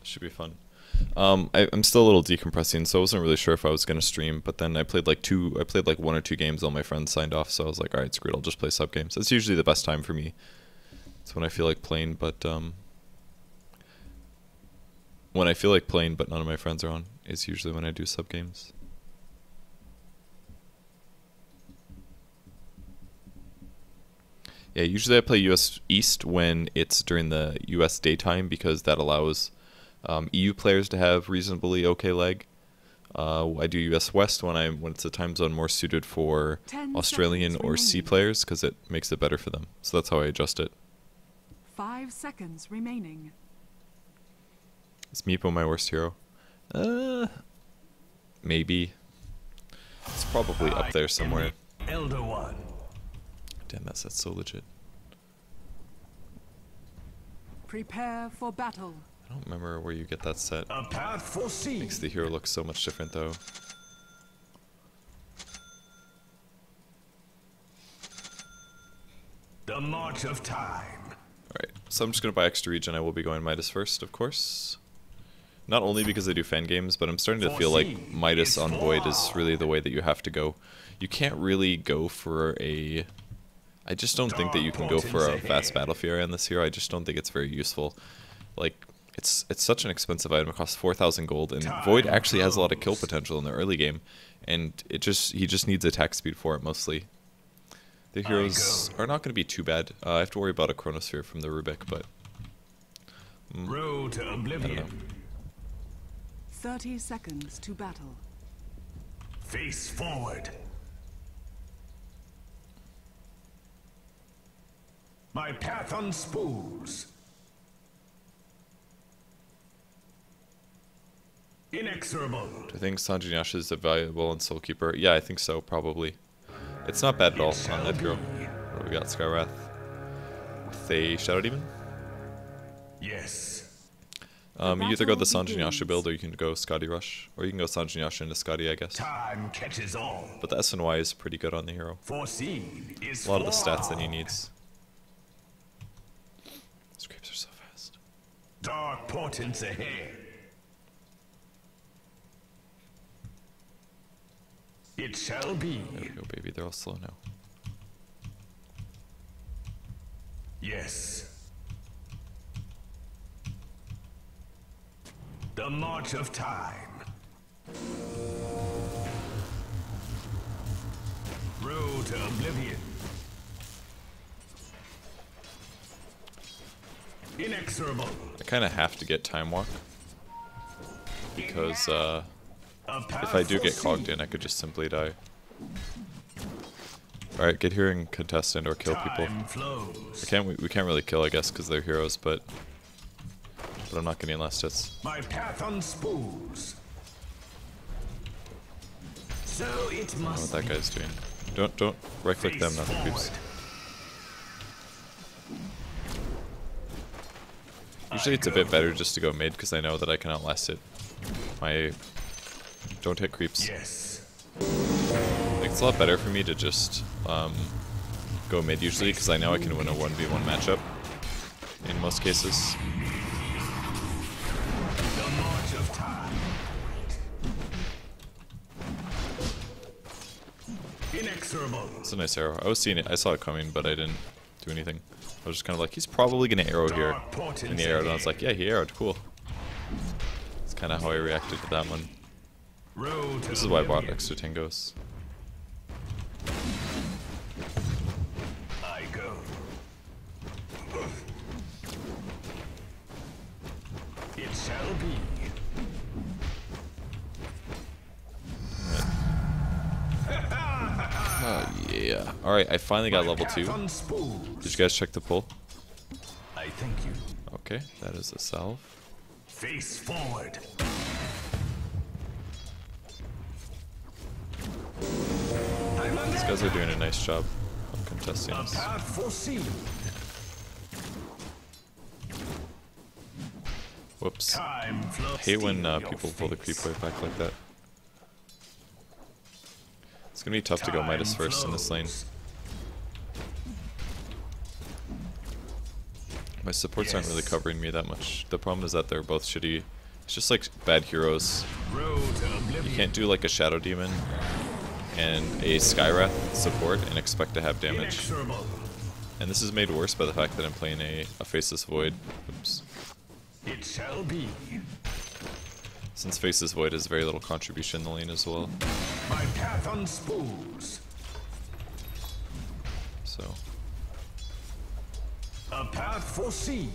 Should be fun. I'm still a little decompressing, so I wasn't really sure if I was gonna stream. But then I played like 1 or 2 games. All my friends signed off, so I was like, all right, screw it. I'll just play sub games. That's usually the best time for me. It's when I feel like playing, but when I feel like playing, but none of my friends are on, is usually when I do sub games. Yeah, usually I play US East when it's during the US daytime because that allows EU players to have reasonably okay lag. I do US West when it's a time zone more suited for Australian or C players because it makes it better for them. So that's how I adjust it. 5 seconds remaining. Is Meepo my worst hero? Maybe. It's probably up there somewhere. Elder One. Damn, that's so legit. Prepare for battle. I don't remember where you get that set. A path foreseen. Makes the hero look so much different though. The march of time. Alright, so I'm just gonna buy extra regen. I will be going Midas first, of course. Not only because I do fan games, but I'm starting to feel like Midas on Void is really the way that you have to go. You can't really go for a... I just don't think that you can go for a fast battle fury on this hero. I just don't think it's very useful. Like, it's such an expensive item. It costs 4,000 gold, and Void actually has a lot of kill potential in the early game, and he just needs attack speed for it mostly. The heroes are not going to be too bad. I have to worry about a chronosphere from the Rubik, but Road to oblivion. 30 seconds to battle. Face forward. My path unspools. Inexorable. Do I think Sanjinyasha is valuable in Soul Keeper? Yeah, I think so, probably. It's not bad at all on that hero. What do we got? Skywrath with a Shadow Demon? Yes. You either go the Sanjinyasha build or you can go Scotty Rush. Or you can go Sanjinyasha into Scotty, I guess. Time catches all. But the SNY is pretty good on the hero. Foreseen is A lot of the stats that he needs. These creeps are so fast. Dark portents ahead. It shall be. There we go, baby. They're all slow now. Yes. The march of time. Road to oblivion. Inexorable. I kind of have to get Time Walk. Because, if I do get cogged in, I could just simply die. Alright, get here and contest and or kill people. We can't really kill, I guess, because they're heroes, but I'm not getting last hits. My path unspools. So it I don't know must what that guy's doing. Don't right click them, not the creeps. Usually it's a bit better just to go mid because I know that I can outlast it. Don't hit creeps. Yes. It's a lot better for me to just go mid usually because I know I can win a 1v1 matchup in most cases. The march of time. Inexorable. It's a nice arrow. I was seeing it. I saw it coming, but I didn't do anything. I was just kind of like, he's probably going to arrow here. And he arrowed, and I was like, yeah, he arrowed. Cool. That's kind of how I reacted to that one. This is why I bought extra Tangos. I go. It shall be. Oh yeah. Alright, I finally got level 2. Did you guys check the pull? I thank you. Okay, that is a salve. Face forward. These guys are doing a nice job of contesting A us. path foreseen. Whoops. Time flows. I hate when people pull the creep wave back like that. It's gonna be tough to go Midas first in this lane. My supports aren't really covering me that much. The problem is that they're both shitty. It's just like bad heroes. You can't do like a Shadow Demon and a Skywrath support and expect to have damage. And this is made worse by the fact that I'm playing a Faceless Void. Oops. It shall be. Since Faceless Void has very little contribution in the lane as well. My path unspools. So. A path foreseen.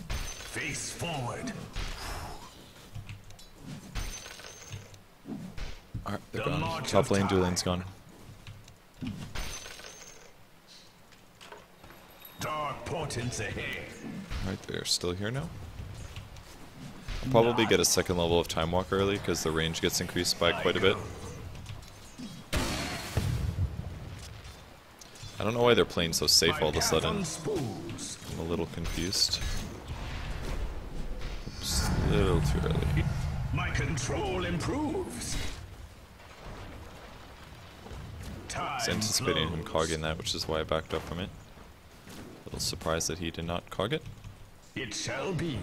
Face forward. Alright, they're gone. Top lane, dual lane's gone. Dark portents ahead. Alright, they're still here now. I'll probably get a second level of Time Walk early because the range gets increased by quite a bit. I don't know why they're playing so safe all of a sudden. I'm a little confused. Oops, a little too early. My control improves. I was anticipating him cogging that, which is why I backed up from it. A little surprised that he did not cog it. It shall be.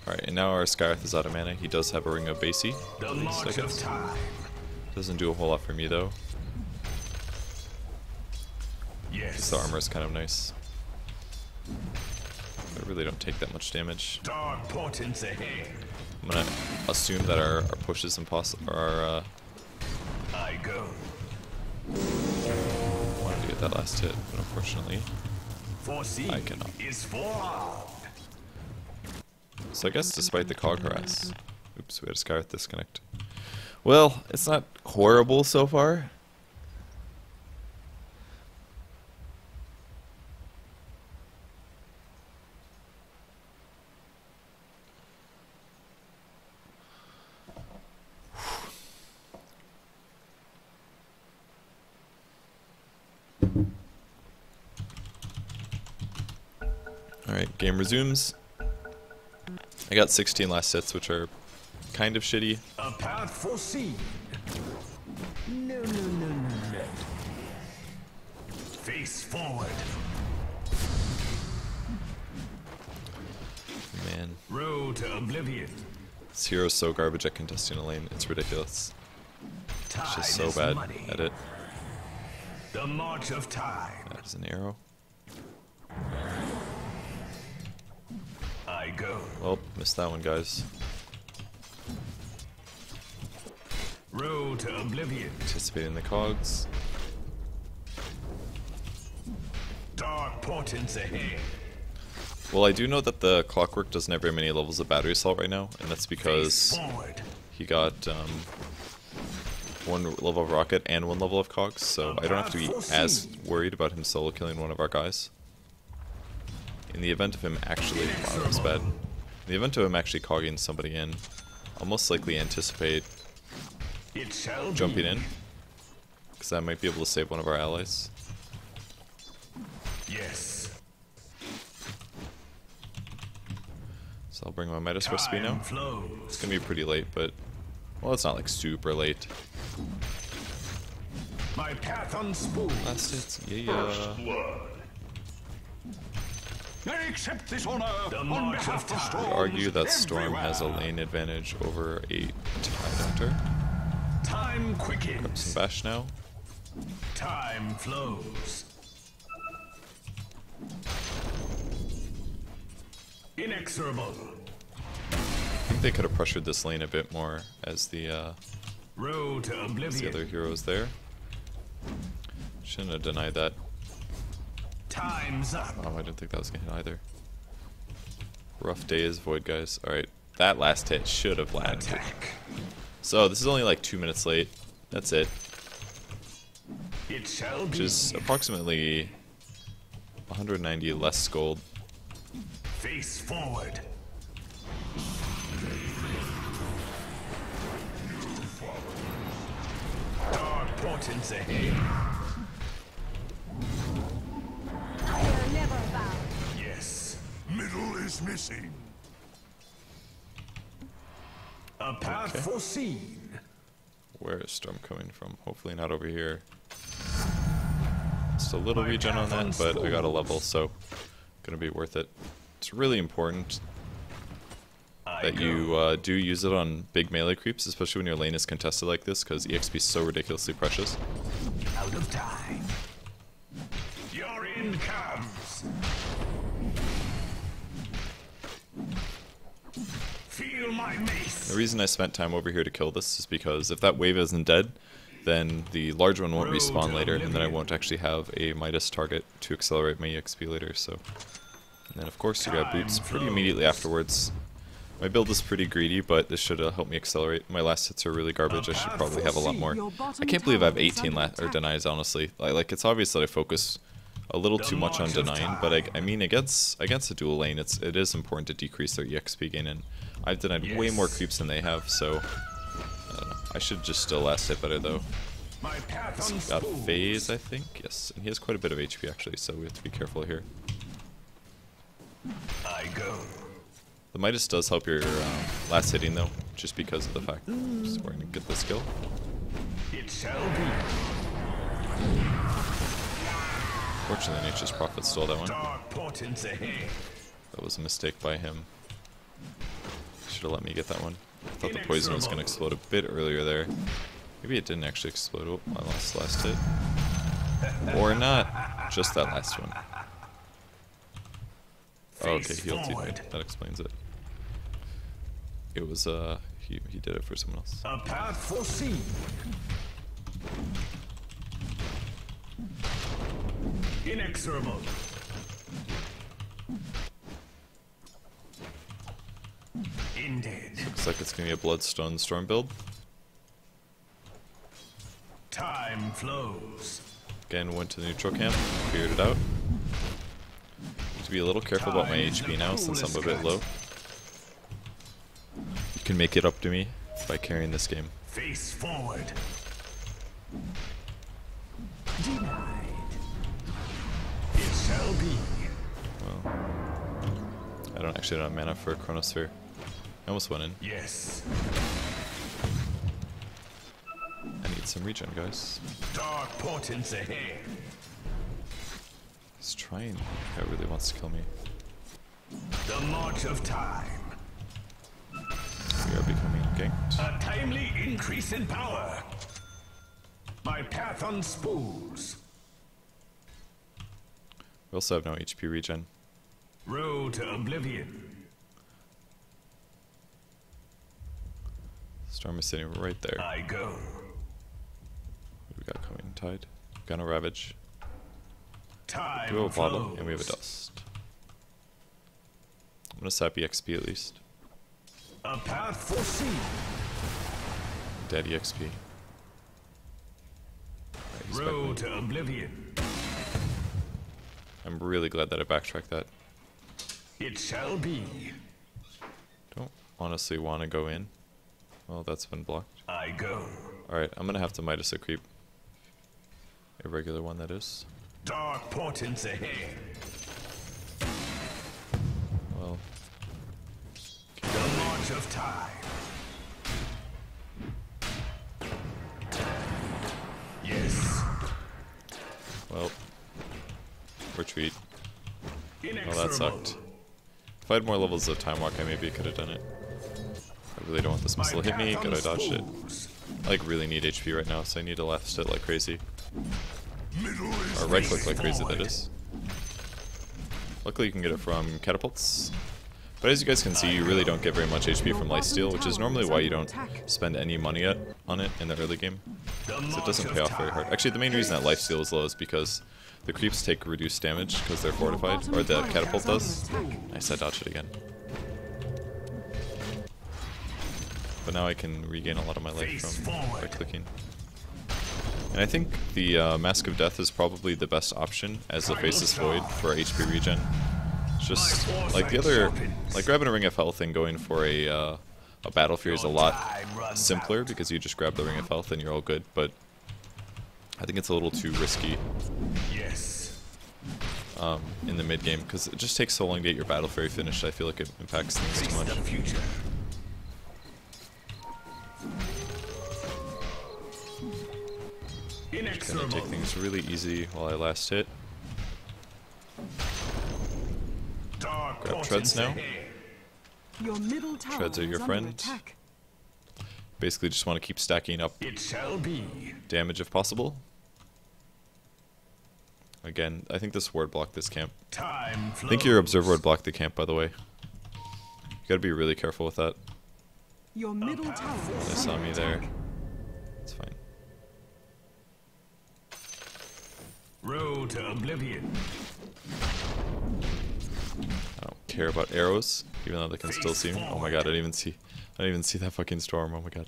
Alright, and now our Skywrath is out of mana. He does have a Ring of Basie, at least, I guess. Doesn't do a whole lot for me, though. Yes. The armor is kind of nice. I really don't take that much damage. Dark portents ahead. I'm gonna assume that our push is impossible. I go. Wanted to get that last hit, but unfortunately, Foreseen I cannot. is forearmed. So I guess despite the cog harass, oops, we had a Skywrath disconnect. Well, it's not horrible so far. Alright, game resumes. I got 16 last hits, which are kind of shitty. A path foreseen. No. Face forward. Man, Road to oblivion. this hero's so garbage at contesting a lane, it's ridiculous. It's just so bad at it. The march of time. That is an arrow. I go. Well, missed that one, guys. Road to oblivion. Anticipating the cogs. Dark portents ahead. Well, I do know that the Clockwork doesn't have very many levels of Battery Assault right now, and that's because Forward. he got one level of Rocket and one level of Cogs, so I don't have to be as worried about him solo killing one of our guys. In the event of him actually, wow, that was bad. In the event of him actually cogging somebody in, I'll most likely anticipate It shall jumping be. in, because I might be able to save one of our allies. Yes. So I'll bring my Midas recipe now. Time flows. It's gonna be pretty late, but well, it's not like super late. My path unspools. Last hits, yeah. Blood. I accept this honor The on march behalf of of time. Storm. I would argue that Storm has a lane advantage over a Tidehunter. Time quickens. Some bash now. Time flows. Inexorable. I think they could have pressured this lane a bit more as the Road to oblivion. other heroes there. Shouldn't have denied that. Time's up. Oh, I didn't think that was gonna hit either. Rough day is Void, guys. Alright, that last hit should have landed. Attack. So, this is only like 2 minutes late. That's it. It shall Which be. is approximately 190 less gold. Face forward. Dark portents ahead. Fire never bow. Yes. Middle is missing. A path foreseen. Where is Storm coming from? Hopefully not over here. Just a little regen on that, but I got a level, so gonna be worth it. It's really important that you do use it on big melee creeps, especially when your lane is contested like this, because EXP is so ridiculously precious. Out of time. Your end comes. Feel my mace. The reason I spent time over here to kill this is because if that wave isn't dead, then the large one won't respawn later, and then I won't actually have a Midas target to accelerate my EXP later, so... And then of course you grab boots pretty immediately afterwards. My build is pretty greedy, but this should help me accelerate. My last hits are really garbage, I should probably have a lot more. I can't believe I have 18 or denies, honestly. Like, it's obvious that I focus a little too much on denying, but I mean against a dual lane, it is important to decrease their EXP gain, and I've denied way more creeps than they have, so I don't know. I should just still last hit better though. He's got phase, I think, yes, and he has quite a bit of HP actually, so we have to be careful here. I go. The Midas does help your last hitting though, just because of the fact that we're gonna get the skill. It shall be. Fortunately, Nature's Prophet stole that one. Dark portents ahead. That was a mistake by him. Should have let me get that one. I thought the poison was going to explode a bit earlier there. Maybe it didn't actually explode. Oh, I lost the last hit. Or not. Just that last one. Oh, okay, heal teammate. That explains it. It was, he did it for someone else. A path foreseen. Inexorable. Indeed. Looks like it's going to be a Bloodstone Storm build. Time flows. Again, went to the neutral camp, figured it out. Need to be a little careful about my HP now since I'm a bit low. You can make it up to me by carrying this game. Face forward. Denied. It shall be. Well, I don't actually have mana for a Chronosphere. I almost went in. Yes. I need some regen, guys. Dark portents ahead. He's trying. He really wants to kill me. The march of time. We are becoming ganked. A timely increase in power. My path unspools. We also have no HP regen. Road to oblivion. Storm is sitting right there. I go. What do we got coming? Tide. Gonna Ravage. Time We have a bottle, flows. and we have a dust. I'm gonna sap EXP at least. A path foreseen. Dead EXP. Right, he's back. Road to oblivion. I'm really glad that I backtracked that. It shall be. Don't honestly want to go in. Well, that's been blocked. I go. Alright, I'm gonna have to Midas a creep. A regular one, that is. Dark portents ahead. Well, The march of time. Yes. well. Retreat. Well, Inexorable. that sucked. If I had more levels of Time Walk, I maybe could have done it. I really don't want this missile to hit me. Good, I dodged it. I like really need HP right now, so I need to left it like crazy. Or right click like crazy, that is. Luckily you can get it from catapults. But as you guys can see, you really don't get very much HP from lifesteal, which is normally why you don't spend any money on it in the early game. So it doesn't pay off very hard. Actually, the main reason that lifesteal is low is because the creeps take reduced damage because they're fortified, or the catapult does. Nice, I dodged it again. But now I can regain a lot of my life from by clicking. And I think the Mask of Death is probably the best option as the Faceless Void for HP regen. It's just like the other, like grabbing a Ring of Health and going for a Battle Fury is a lot simpler because you just grab the Ring of Health and you're all good. But I think it's a little too risky. Yes. In the mid game because it just takes so long to get your Battle Fury finished. I feel like it impacts things too much. The future. Gonna take things really easy while I last hit. Grab treads now. Your middle tower Treads are your is under friend. attack. Basically just want to keep stacking up It shall be. damage if possible. Again, I think this ward blocked this camp. Time I think your observer would block the camp, by the way. You gotta be really careful with that. Your middle tower They is saw under me there. attack. It's fine. Road to oblivion. I don't care about arrows, even though they can still see me. Oh my god, I didn't even see that fucking storm. Oh my god.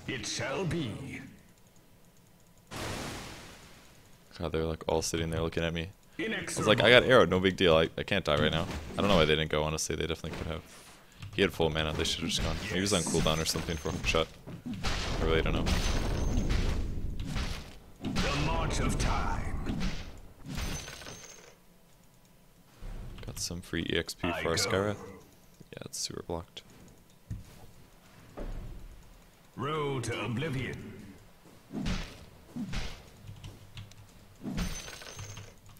It shall be. God, they're like all sitting there looking at me. I was Inexorable. like, I got arrowed, no big deal. I can't die right now. I don't know why they didn't go, honestly. They definitely could have. He had full mana, they should have just gone. Maybe he was on cooldown or something for a hook shot. I really don't know. The march of time. Got some free EXP I for our go. Skywrath. Yeah, it's super blocked. Road to oblivion.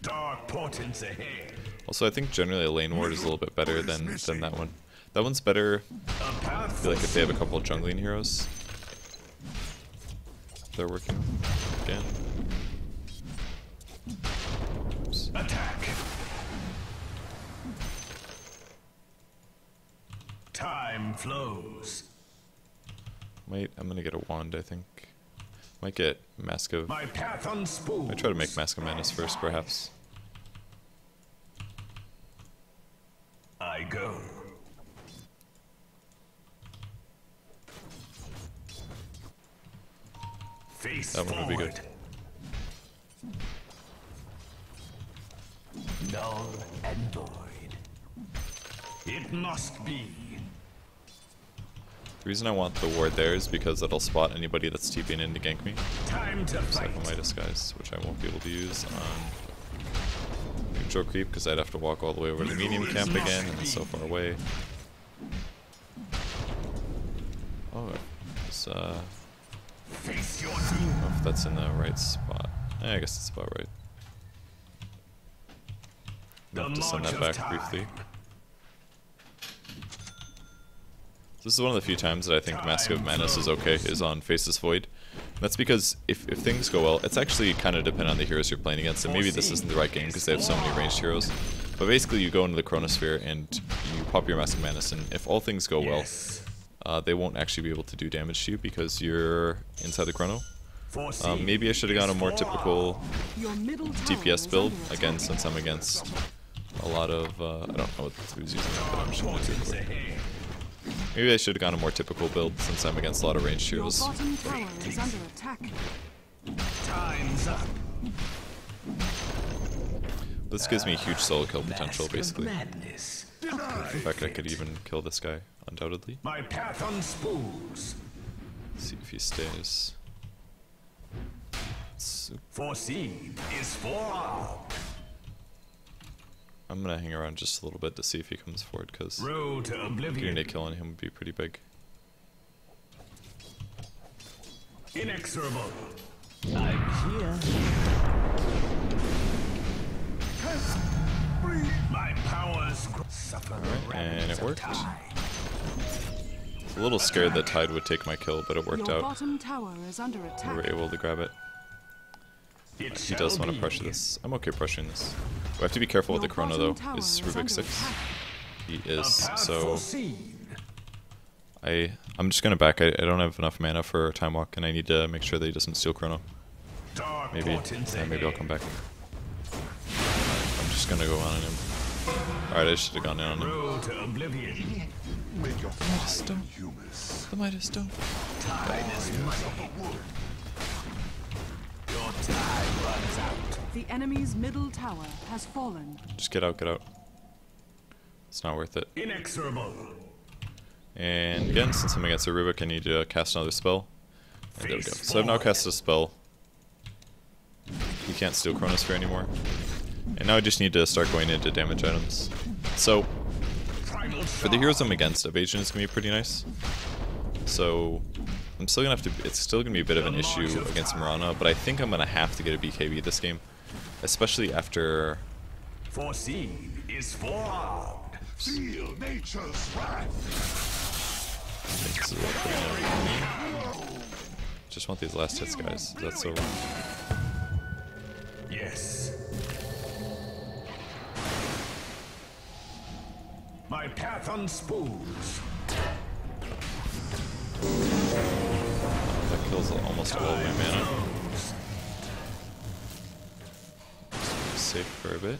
Dark portents ahead. Also, I think generally a lane ward is a little bit better than that one. That one's better, A path I feel like, if they have a couple of jungling heroes. They're working again. Oops. attack. Time flows. I'm gonna get a wand, I think. Might get Mask of... My path unspooled. I try to make Mask of Madness first, perhaps. I go. Face That one would be forward. good. Null and void. It must be. The reason I want the ward there is because it'll spot anybody that's TPing in to gank me. Time to Except fight. for my disguise, which I won't be able to use on neutral creep because I'd have to walk all the way over to the medium camp again, and it's so far away. Oh, it's, Face your I don't know if that's in the right spot. I guess it's about right. I'll have to send that back briefly. This is one of the few times that I think Mask of Madness is okay, is on Faceless Void. And that's because if things go well, it's actually kind of dependent on the heroes you're playing against, and maybe this isn't the right game because they have so many ranged heroes. But basically you go into the chronosphere and you pop your Mask of Madness, and if all things go well, they won't actually be able to do damage to you because you're inside the chrono. Maybe I should have gone a more typical Your middle tower DPS is build, under again, attack. since I'm against a lot of, I don't know who's using it, but I'm just going to do it quick. Maybe I should have gone a more typical build since I'm against a lot of ranged Your heroes. bottom tower is under attack. Time's up. This gives me huge solo kill potential, Mask of basically. Madness. In fact, I could even kill this guy, undoubtedly. My path unspools. See if he stays. Super. Foreseen is forearmed. I'm gonna hang around just a little bit to see if he comes forward, because Road to getting oblivion. a kill on him would be pretty big. Inexorable. I'm here. My powers suffer the And remnants it of worked. time. I was a little scared that Tide would take my kill, but it worked Your out. bottom tower is under We attack. were able to grab it. It He does shall want to be. pressure this. I'm okay pressuring this. We have to be careful with the Your chrono bottom though. tower Is is Rubik under 6? attack. He A is, path so foreseen. I'm just gonna back. I don't have enough mana for Time Walk, and I need to make sure that he doesn't steal chrono. Dark Maybe. portents Yeah, maybe I'll ahead. come back. I'm just gonna go on him. Alright, I should have gone in on him. Road to oblivion. The Midas Stone. The Midas Stone. Time is money. Your time runs out. The enemy's middle tower has fallen. Just get out, get out. It's not worth it. Inexorable. And again, since I'm against a Rubik, I need to cast another spell. And there we go. So I've now cast a spell. You can't steal Chronosphere anymore. And now I just need to start going into damage items. So, Primal for the heroes I'm against, Evasion is going to be pretty nice. So, I'm still gonna have to. It's still gonna be a bit of an issue against Mirana, but I think I'm gonna have to get a BKB this game, especially after. Foreseen is forearmed. Feel nature's wrath. Just want these last hits, guys. That's so wrong. Yes. My path unspools. That kills almost all of my mana. Safe for a bit.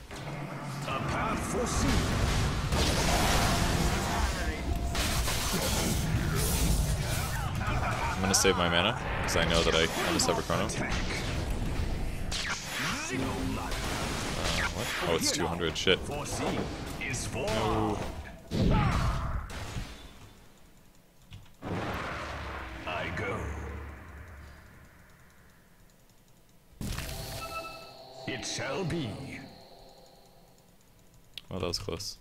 A path foreseen. I'm gonna save my mana because I know that I almost have a chrono. What? Oh, it's 200. Shit. Foreseen is No. forearmed. I go. It shall be. Well, that was close.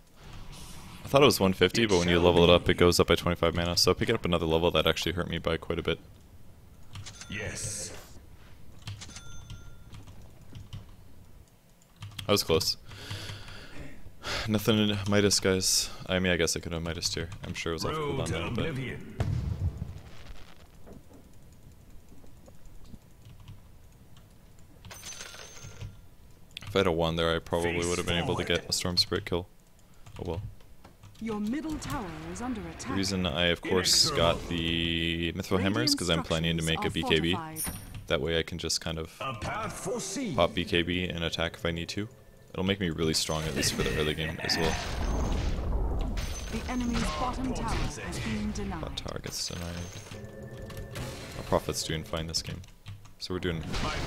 I thought it was 150, but when you level it up, it goes up by 25 mana. So picking up another level, that actually hurt me by quite a bit. Yes. I was close. Nothing in Midas, guys. I mean, I guess I could have Midas tier. I'm sure it was off Road cooldown to now, but oblivion. if I had a 1 there, I probably would have been able to get a Storm Spirit kill. Oh well. Your middle tower is under attack. The reason I, of course, got the Mithril Hammers because I'm planning to make a BKB. That way I can just kind of A path foreseen. pop BKB and attack if I need to. It'll make me really strong, at least for the early game as well. The enemy's bottom tower has been Bot denied. tower gets denied. Our Prophet's doing fine this game. So we're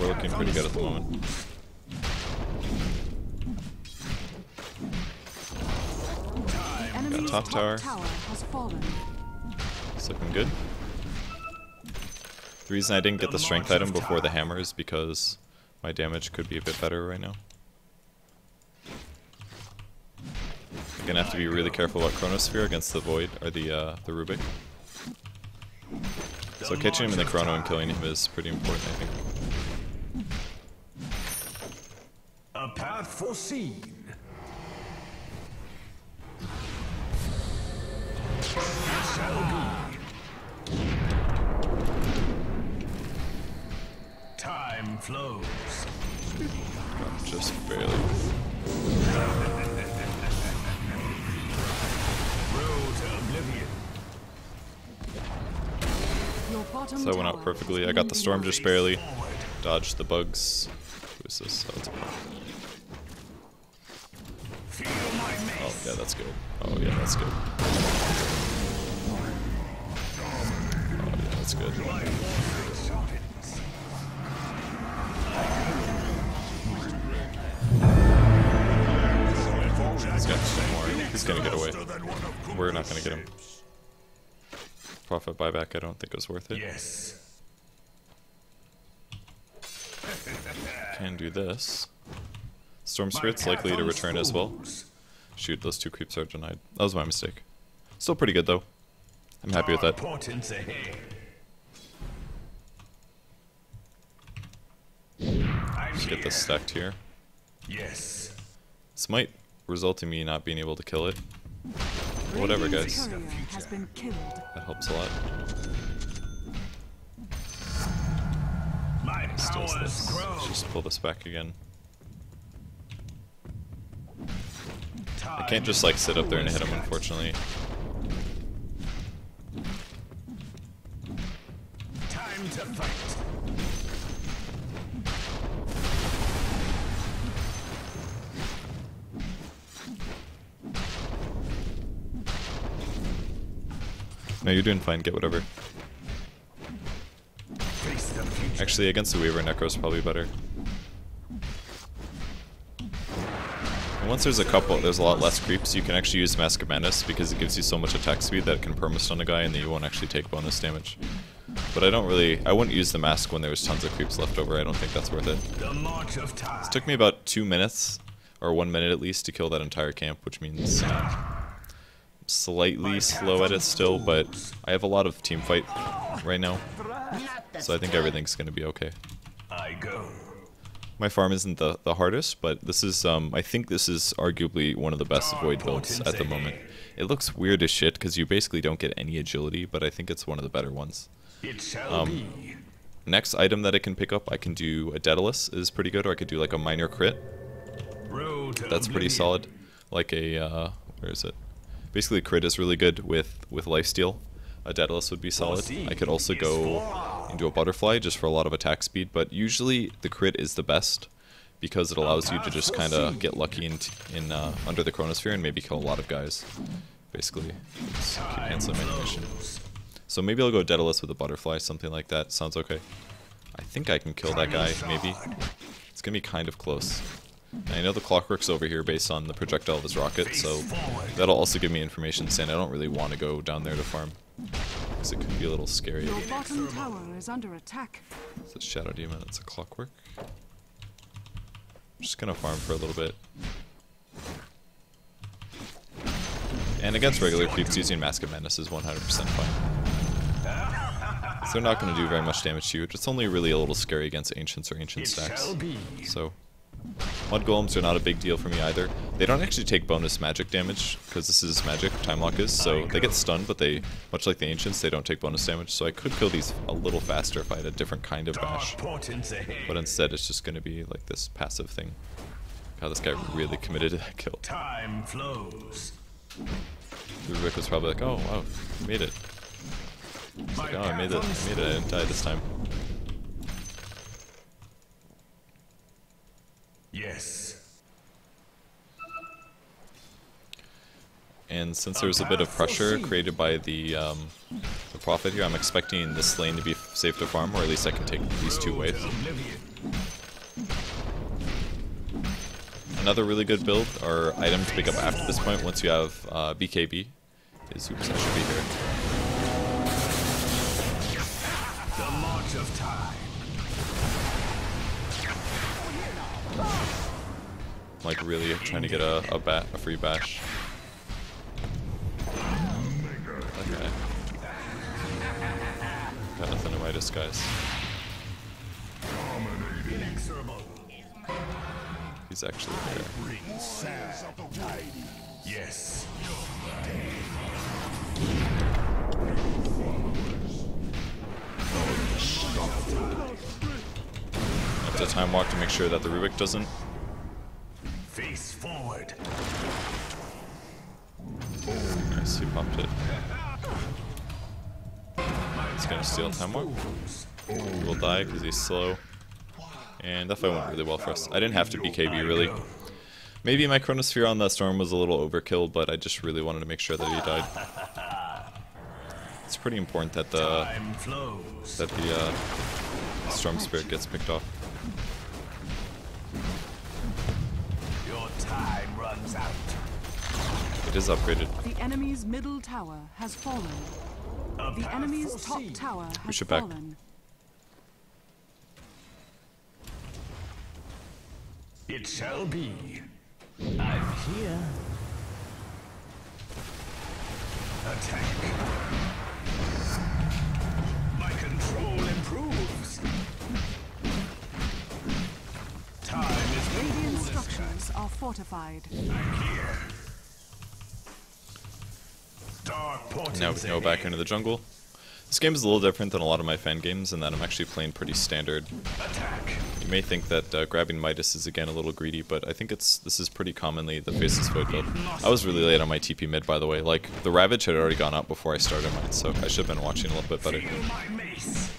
looking pretty good at the moment. The enemy's top tower. has fallen. It's looking good. The reason I didn't get the strength item before the hammer is because my damage could be a bit better right now. I'm gonna have to be really careful about Chronosphere against the Void, or the Rubik. So catching him in the Chrono and killing him is pretty important, I think. A path foreseen. It shall be. Time flows. Just barely. Road to oblivion. Your bottom So I went out tower perfectly. has I got been the storm denied. just barely. Dodged the bugs. Who is this? Oh, it's a Prophet. Feel my Oh, mace. yeah, that's good. Oh, yeah, that's good. Oh, yeah, that's good. He's got some more. He's gonna get away. We're not gonna get him. Prophet buyback, I don't think it was worth it. Yes. Can do this. Storm Spirit's likely to return as well. Shoot, those 2 creeps are denied. That was my mistake. Still pretty good though. I'm happy with that. Portents ahead. Just get this stacked here. Yes. This might result in me not being able to kill it. Whatever, Radiant's guys. courier has been killed. That helps a lot. My Still powers this. grow. Let's just pull this back again. I can't just like sit up there and hit him, unfortunately. Time to fight. No, you're doing fine. Get whatever. Face the future. Actually, against the Weaver, Necro's probably better. And once there's a lot less creeps, you can actually use Mask of Madness because it gives you so much attack speed that it can perma-stun a guy and then you won't actually take bonus damage. But I wouldn't use the mask when there's tons of creeps left over. I don't think that's worth it. The march of time. It took me about 2 minutes, or 1 minute at least, to kill that entire camp, which means I'm slightly slow at it still, but I have a lot of team fight right now. So I think everything's going to be okay. I go. My farm isn't the hardest, but this is, I think this is arguably one of the best Void builds at the moment. It looks weird as shit, because you basically don't get any agility, but I think it's one of the better ones. It shall be. Next item that I can pick up, I can do a Daedalus is pretty good, or I could do like a minor crit. That's pretty solid. Like a, where is it? Basically crit is really good with lifesteal. A Daedalus would be solid. I could also go into a butterfly just for a lot of attack speed, but usually the crit is the best because it allows you to just kind of get lucky in under the chronosphere and maybe kill a lot of guys. Basically, just keep canceling ammunition. So maybe I'll go Daedalus with a butterfly, something like that. Sounds okay. I think I can kill that guy, maybe. It's gonna be kind of close. And I know the clockwork's over here based on the projectile of his rocket, so that'll also give me information saying I don't really want to go down there to farm. Because it could be a little scary. Your bottom tower is under attack. It's a Shadow Demon, it's a clockwork. I'm just gonna farm for a little bit. And against regular creeps, using Mask of Madness is 100% fine. So they're not going to do very much damage to you. It's only really a little scary against Ancients or Ancient stacks. So, Mud Golems are not a big deal for me either. They don't actually take bonus magic damage, because this is magic, Time Lock is, so they get stunned, but they, much like the Ancients, they don't take bonus damage, so I could kill these a little faster if I had a different kind of bash. But instead it's just going to be like this passive thing. God, this guy really committed to that kill. Time flows. Rubik was probably like, oh wow, you made it. He's like, oh, I made it, I didn't die this time. Yes. And since there's a bit of pressure created by the Prophet here, I'm expecting this lane to be safe to farm, or at least I can take these two waves. Another really good build, or item to pick up after this point once you have BKB, is, oops, I should be here. The march of time. Like really trying to get a free bash. Okay. Got nothing in my disguise. He's actually there. Yes. Have to time walk to make sure that the Rubik doesn't. Face forward. Nice, he popped it. He's gonna steal time walk. He will die because he's slow. And that fight went really well for us. I didn't have to BKB really. Maybe my Chronosphere on that storm was a little overkill, but I just really wanted to make sure that he died. It's pretty important that the Storm Spirit gets picked off. Your time runs out. It is upgraded. The enemy's middle tower has fallen. The enemy's top tower has Push it back. fallen. It shall be. I'm here. Attack. My control improves. Time is Radiant structures are fortified. I'm here. Dark portents Now we can go back into the jungle. This game is a little different than a lot of my fan games in that I'm actually playing pretty standard. Attack. You may think that grabbing Midas is again a little greedy, but I think this is pretty commonly the Faceless Void build. I was really late on my TP mid, by the way. Like, the Ravage had already gone out before I started mine, so I should have been watching a little bit better. Feel my mace.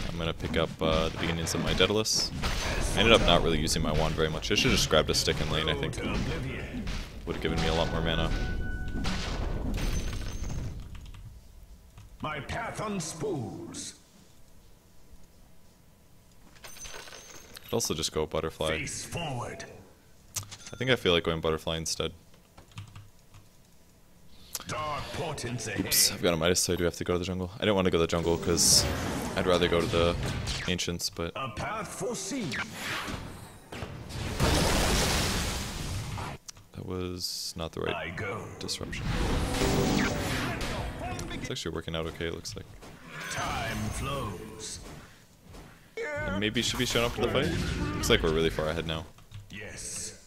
I'm gonna pick up the beginnings of my Daedalus. I ended up not really using my wand very much. I should have just grabbed a stick in lane, I think. To oblivion. Would have given me a lot more mana. My path unspools. Could also just go Butterfly. Face forward. I think I feel like going Butterfly instead. Dark portents ahead. Oops, I've got a Midas, so I do have to go to the jungle. I didn't want to go to the jungle because I'd rather go to the Ancients, but A path foreseen. that was not the right I go. disruption. It's actually working out okay, it looks like. Time flows. And maybe should be showing up for the fight. Looks like we're really far ahead now. Yes.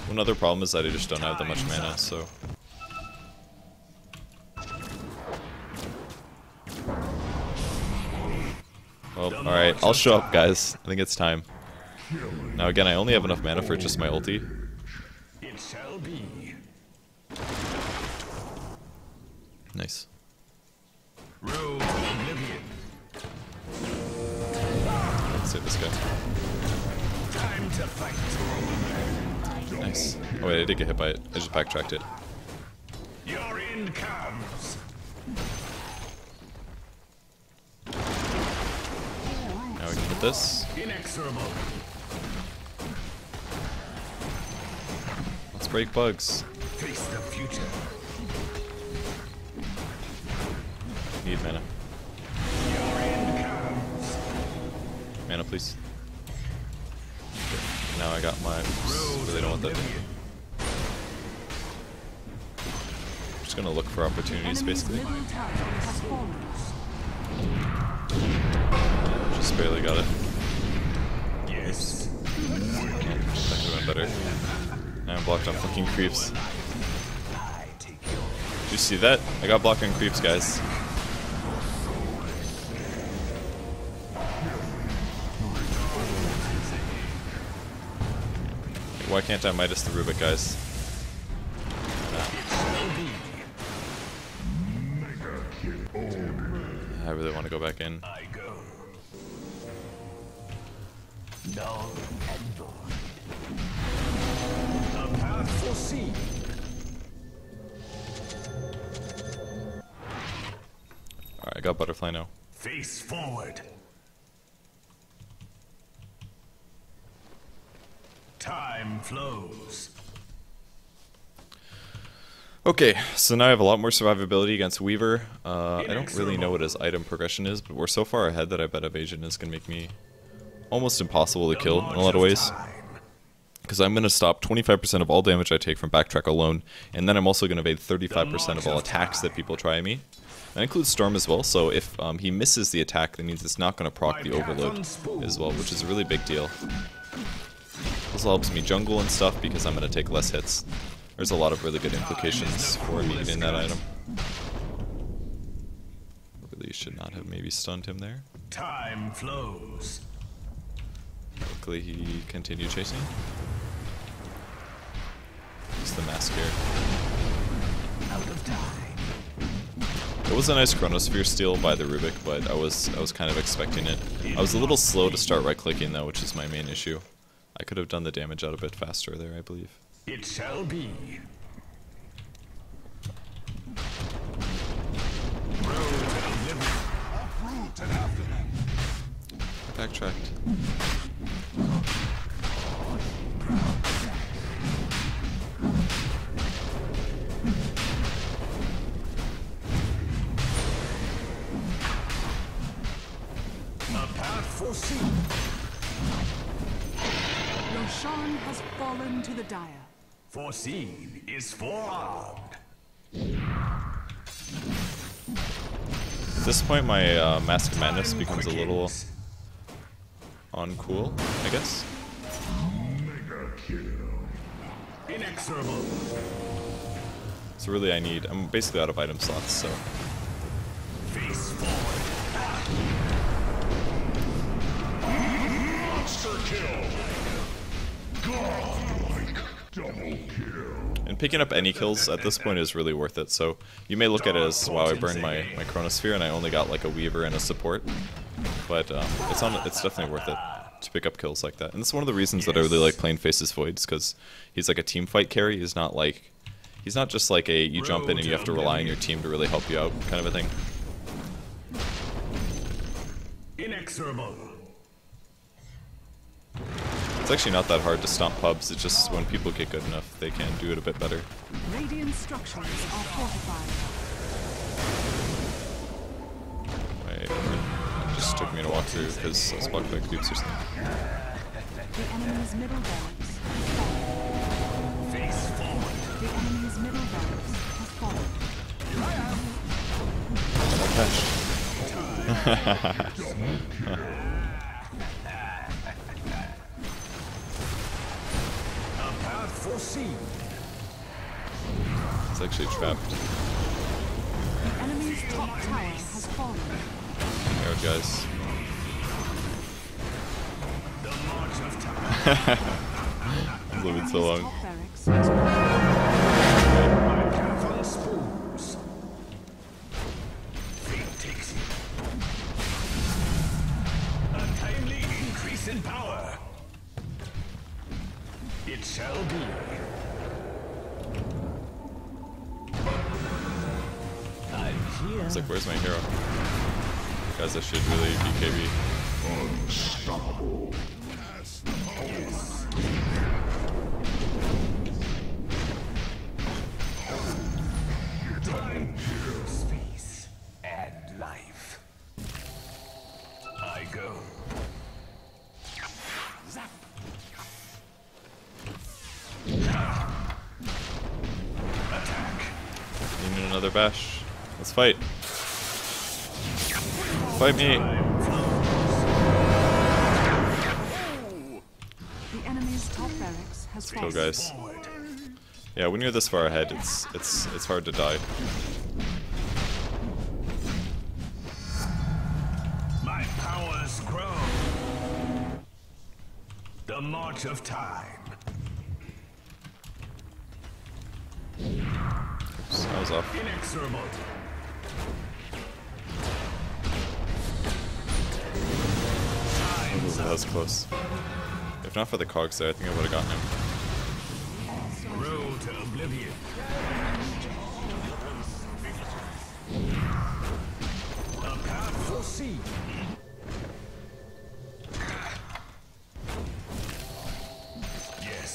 One other problem is that I just don't have that much mana, so. Well, alright, I'll show up, guys. I think it's time. Now again, I only have enough mana for just my ulti. It shall be. Nice. Road to oblivion. Let's save this guy. Time to fight. Nice. Oh wait, I did get hit by it. I just backtracked it. Your end comes. Now we can hit this. Inexorable. Let's break bugs. Face the future. Need mana. Your end comes. Mana, please. Okay. Now I got my. Oops, really don't want that. Just gonna look for opportunities, basically. Middle tower has fallen. Just barely got it. Yes. That could have been better. Now I'm blocked on fucking creeps. Did you see that? I got blocked on creeps, guys. Why can't I Midas the Rubik, guys? I really want to go back in. I go. Null and void. The path foreseen. Alright, I got butterfly now. Face forward. Time flows. Okay, so now I have a lot more survivability against Weaver. I don't really know what his item progression is, but we're so far ahead that I bet evasion is going to make me almost impossible to kill in a lot of ways. Because I'm going to stop 25% of all damage I take from backtrack alone, and then I'm also going to evade 35% of all attacks that people try at me. That includes Storm as well, so if he misses the attack, that means it's not going to proc the overload as well, which is a really big deal. Also helps me jungle and stuff because I'm going to take less hits. There's a lot of really good implications for me getting that item. Really should not have maybe stunned him there. Time flows. Luckily he continued chasing. Just the mask here. Out of time. It was a nice chronosphere steal by the Rubik, but I was kind of expecting it. I was a little slow to start right clicking though, which is my main issue. I could have done the damage out a bit faster there, I believe. It shall be. Backtracked. A path foreseen. Roshan has fallen to the dire. Foreseen is forearmed. At this point, my Mask of Madness becomes a little uncool, I guess. Inexorable. So really, I'm basically out of item slots, so. Face forward. Monster kill. Godlike double kill. And picking up any kills at this point is really worth it. So you may look at it as, wow, I burned my chronosphere and I only got like a Weaver and a support. But it's definitely worth it to pick up kills like that. And that's one of the reasons that I really like playing Faceless Void, because he's like a team fight carry. He's not just like a you jump in and you have to rely on your team to really help you out kind of a thing. Inexorable. It's actually not that hard to stomp pubs. It's just when people get good enough, they can do it a bit better. Radiant structures are fortified. Wait, it just took me to walk through because I was blocked by creeps or something. The enemy's middle barracks. Face forward. The enemy's middle path foreseen. It's actually trapped. The enemy's top tower has fallen. Arrow, guys. The march of time. I'm living so long. Top barracks has fallen. My path unspools. Fate takes you. A timely increase in power. It shall be. I'm here. It's like, where's my hero? Guys, I should really BKB. Unstoppable. Time, space, and life. I go. Zap. Attack. You need another bash. Let's fight. Fight me. The enemy's top barracks has Go, fallen. guys. Yeah, when you're this far ahead, it's hard to die. My powers grow. The march of time. Oops, I was off. Inexorable. Ooh, that was close. If not for the cogs there, I think I would have gotten him. Road to oblivion. A path foreseen. Yes.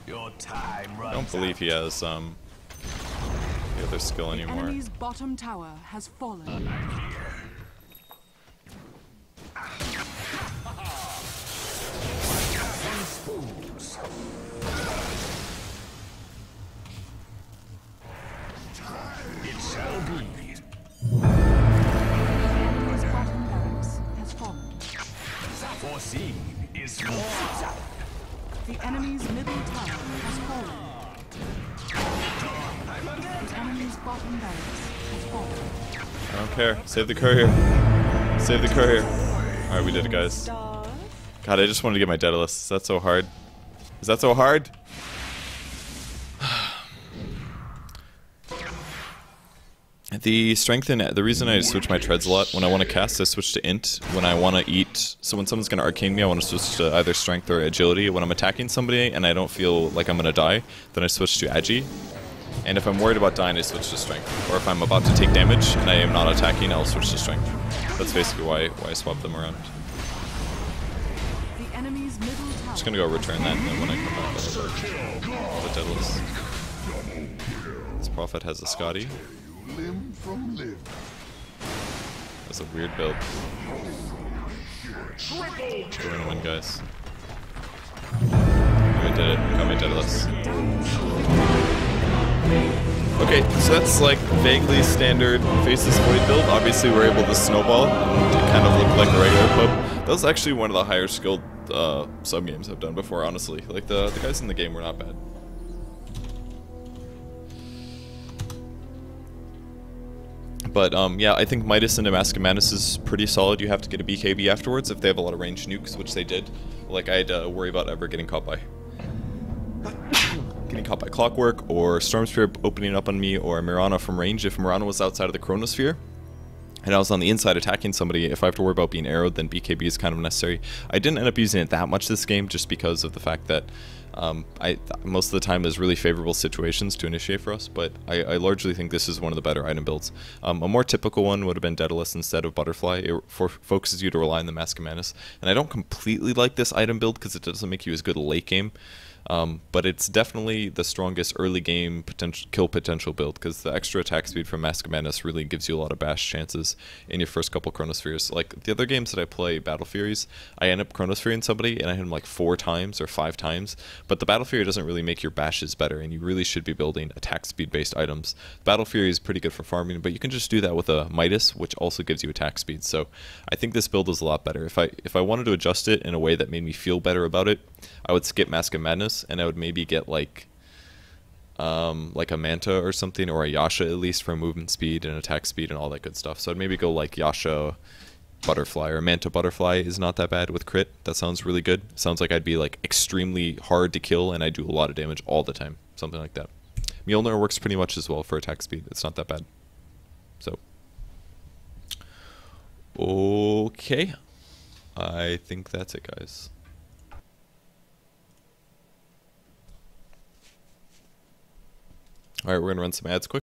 Your time runs I don't believe he out. has the other skill The anymore. enemy's bottom tower has fallen. I'm here. Spools. It shall be. His bottom barracks has fallen. Foreseen is more. The enemy's middle tower has fallen. The enemy's bottom barracks has fallen. I don't care. Save the courier. Save the courier. Alright, we did it, guys. God, I just wanted to get my Daedalus. Is that so hard? Is that so hard? The strength and the reason I switch my treads a lot, when I want to cast, I switch to int. When I want to eat, so when someone's going to arcane me, I want to switch to either strength or agility. When I'm attacking somebody and I don't feel like I'm going to die, then I switch to agi. And if I'm worried about dying, I switch to strength. Or if I'm about to take damage and I am not attacking, I'll switch to strength. That's basically why I swap them around. The enemy's middle tower. I'm just gonna go return that, and then when I come back, I'll the Daedalus. This prophet has a Scotty. Limb from limb. That's a weird build. We're gonna win, guys. We did it. Got my Daedalus. Okay, so that's like vaguely standard Faceless Void build. Obviously, we're able to snowball and kind of look like a regular pub. That was actually one of the higher skilled sub games I've done before, honestly. Like the guys in the game were not bad. But yeah, I think Midas and Damascus Manus is pretty solid. You have to get a BKB afterwards if they have a lot of ranged nukes, which they did. Like I had to worry about ever getting caught by Clockwork or Stormspear opening up on me or Mirana from range. If Mirana was outside of the Chronosphere and I was on the inside attacking somebody, if I have to worry about being arrowed, then BKB is kind of necessary. I didn't end up using it that much this game just because of the fact that most of the time there's really favorable situations to initiate for us, but I largely think this is one of the better item builds. A more typical one would have been Daedalus instead of Butterfly. It focuses you to rely on the Mask of Manus, and I don't completely like this item build because it doesn't make you as good late game. But it's definitely the strongest early game kill potential build, because the extra attack speed from Mask of Madness really gives you a lot of bash chances in your first couple Chronospheres. Like the other games that I play, Battle Furies, I end up Chronosphereing somebody and I hit him like 4 times or 5 times, but the Battle Fury doesn't really make your bashes better, and you really should be building attack speed based items. Battle Fury is pretty good for farming, but you can just do that with a Midas, which also gives you attack speed. So I think this build is a lot better. If I wanted to adjust it in a way that made me feel better about it, I would skip Mask of Madness, and I would maybe get like a Manta or something, or a Yasha at least, for movement speed and attack speed and all that good stuff. So I'd maybe go like Yasha Butterfly, or Manta Butterfly is not that bad with crit. That sounds really good. Sounds like I'd be like extremely hard to kill and I do a lot of damage all the time. Something like that. Mjolnir works pretty much as well for attack speed. It's not that bad. So, okay. I think that's it, guys. Alright, we're going to run some ads quick.